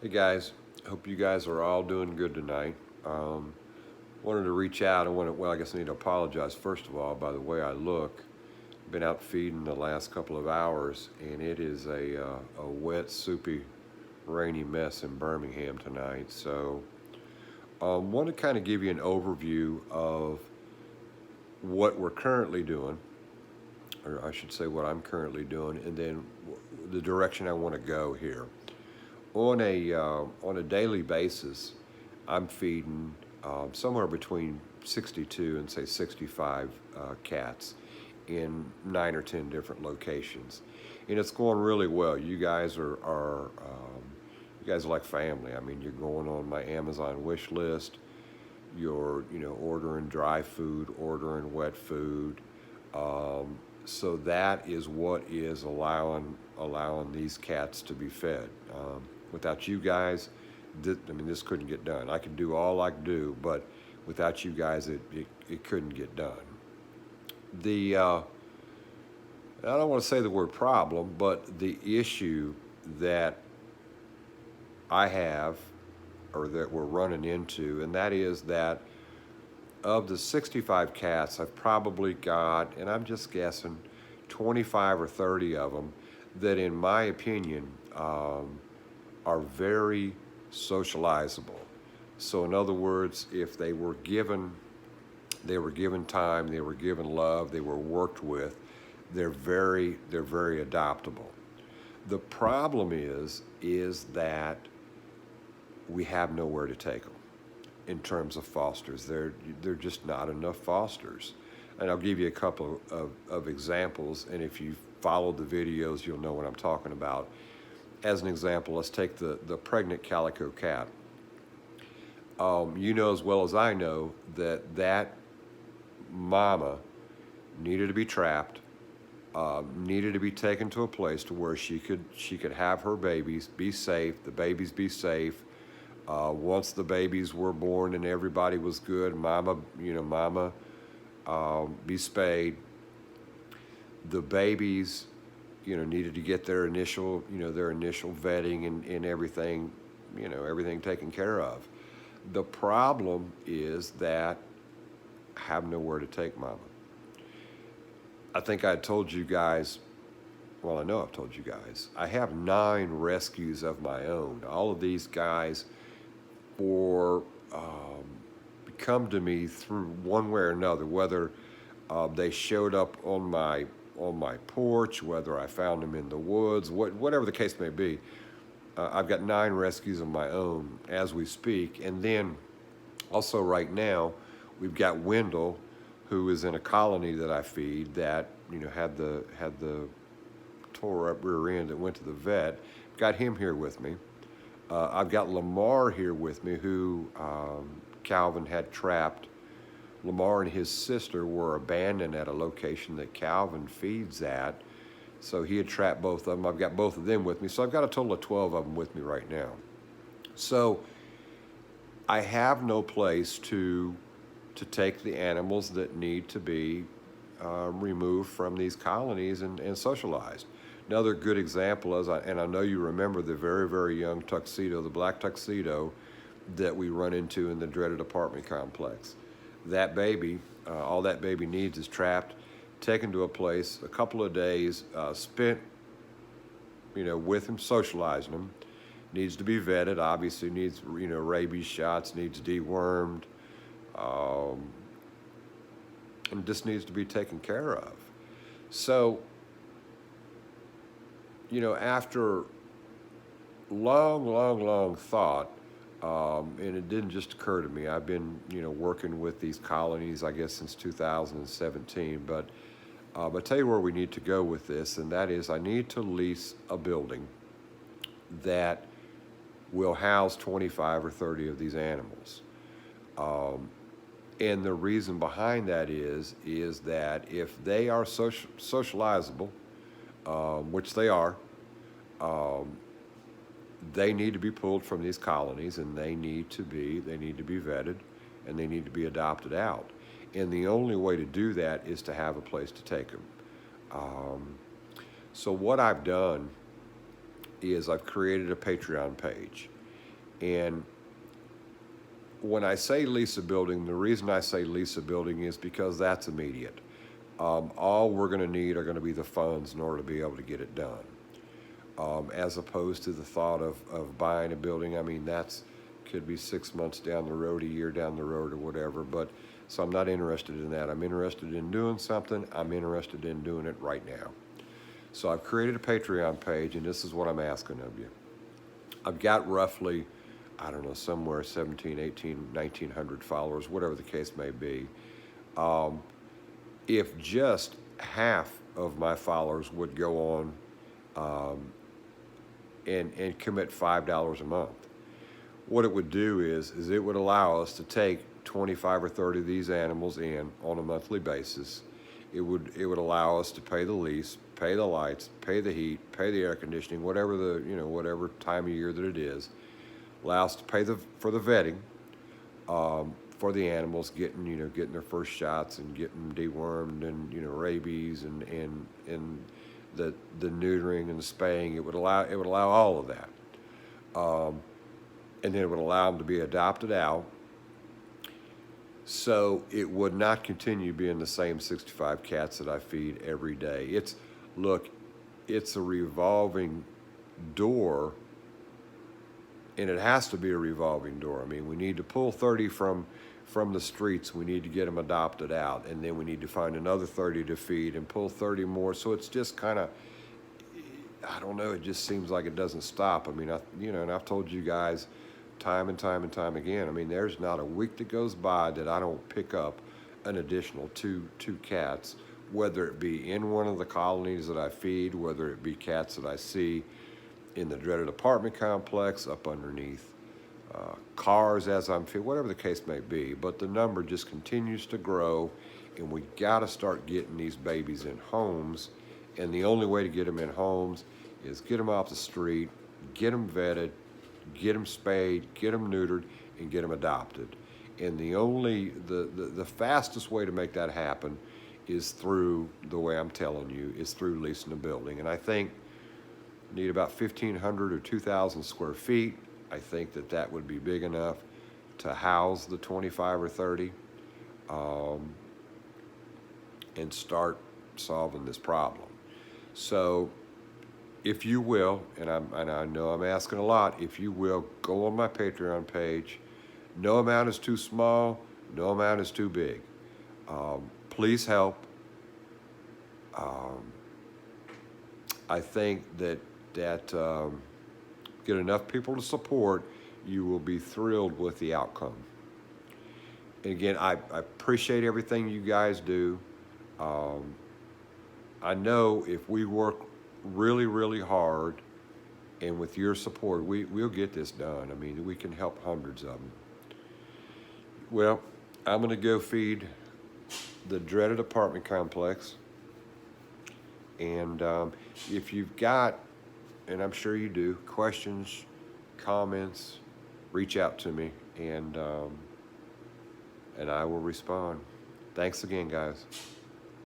Hey guys, hope you guys are all doing good tonight. Um, Wanted to reach out. I guess I need to apologize first of all by the way I look. Been out feeding the last couple of hours, and it is a wet, soupy, rainy mess in Birmingham tonight. So, want to kind of give you an overview of what we're currently doing, or I should say what I'm currently doing, and then the direction I want to go here. On a daily basis, I'm feeding somewhere between 62 and say 65 cats in 9 or 10 different locations, and it's going really well. You guys are like family. I mean, you're going on my Amazon wish list. You're ordering dry food, ordering wet food. So that is what is allowing these cats to be fed. Without you guys, this couldn't get done. I could do all I could do, but without you guys, it couldn't get done. The I don't want to say the word problem, but the issue that I have, or that we're running into, and that is that of the 65 cats, I've probably got, and I'm just guessing, 25 or 30 of them that, in my opinion, are very socializable. So, in other words, if they were given time, they were given love, they were worked with, they're very adoptable. The problem is that we have nowhere to take them in terms of fosters. They're just not enough fosters. And I'll give you a couple of examples, and if you followed the videos, you'll know what I'm talking about. As an example, let's take the pregnant calico cat. You know as well as I know that mama needed to be trapped, needed to be taken to a place to where she could have her babies, be safe, the babies be safe. Once the babies were born and everybody was good, mama be spayed. The babies, needed to get their initial vetting and everything, everything taken care of. The problem is that I have nowhere to take mama. I think I told you guys, well, I know I've told you guys, I have 9 rescues of my own. All of these guys for come to me through one way or another, whether they showed up on my porch, whether I found them in the woods, whatever the case may be. I've got 9 rescues of my own as we speak, and then also right now we've got Wendell, who is in a colony that I feed that had the tore up rear end that went to the vet. Got him here with me. I've got Lamar here with me, who Calvin had trapped. Lamar and his sister were abandoned at a location that Calvin feeds at. So he had trapped both of them. I've got both of them with me. So I've got a total of 12 of them with me right now. So I have no place to take the animals that need to be removed from these colonies and socialized. Another good example is, and I know you remember the very, very young tuxedo, the black tuxedo that we run into in the dreaded apartment complex. That baby, all that baby needs is trapped, taken to a place, a couple of days, spent, with him, socializing him. Needs to be vetted, obviously, needs, rabies shots, needs dewormed, um, and just needs to be taken care of. So, after long, long, long thought, and it didn't just occur to me. I've been, working with these colonies, I guess, since 2017. But tell you where we need to go with this, and that is I need to lease a building that will house 25 or 30 of these animals. Um, and the reason behind that is that if they are socializable, which they are, um, they need to be pulled from these colonies, and they need to be vetted, and they need to be adopted out. And the only way to do that is to have a place to take them. Um, so what I've done is I've created a Patreon page, And when I say lease a building, the reason I say lease a building is because that's immediate. All we're going to need are going to be the funds in order to be able to get it done. As opposed to the thought of buying a building. I mean, that's could be 6 months down the road, a year down the road, or whatever. But so I'm not interested in that. I'm interested in doing something. I'm interested in doing it right now. So I've created a Patreon page, and this is what I'm asking of you. I've got roughly, I don't know, somewhere 17, 18, 1900 followers, whatever the case may be. If just half of my followers would go on and commit $5 a month, what it would do is it would allow us to take 25 or 30 of these animals in on a monthly basis. It would allow us to pay the lease, pay the lights, pay the heat, pay the air conditioning, whatever whatever time of year that it is. Allow us to pay for the vetting for the animals, getting their first shots and getting dewormed and rabies and the neutering and the spaying. It would allow all of that, and then it would allow them to be adopted out. So it would not continue being the same 65 cats that I feed every day. It's a revolving door, and it has to be a revolving door. I mean, we need to pull 30 from the streets. We need to get them adopted out, and then we need to find another 30 to feed and pull 30 more. So it's just kind of, I don't know, it just seems like it doesn't stop. I mean, and I've told you guys time and time and time again, I mean, there's not a week that goes by that I don't pick up an additional two cats, whether it be in one of the colonies that I feed, whether it be cats that I see in the dreaded apartment complex, up underneath cars as I'm feeding, whatever the case may be. But the number just continues to grow, and we got to start getting these babies in homes. And the only way to get them in homes is get them off the street, get them vetted, get them spayed, get them neutered, and get them adopted. And the fastest way to make that happen is through the way I'm telling you, is through leasing a building. And I think need about 1,500 or 2,000 square feet. I think that would be big enough to house the 25 or 30 and start solving this problem. So if you will, and I know I'm asking a lot, if you will, go on my Patreon page. No amount is too small, no amount is too big. Please help. I think that get enough people to support, you will be thrilled with the outcome. And again, I appreciate everything you guys do. I know if we work really, really hard, and with your support, we'll get this done. I mean, we can help hundreds of them. Well, I'm going to go feed the dreaded apartment complex. And if you've got, and I'm sure you do, questions, comments, reach out to me, and I will respond. Thanks again, guys.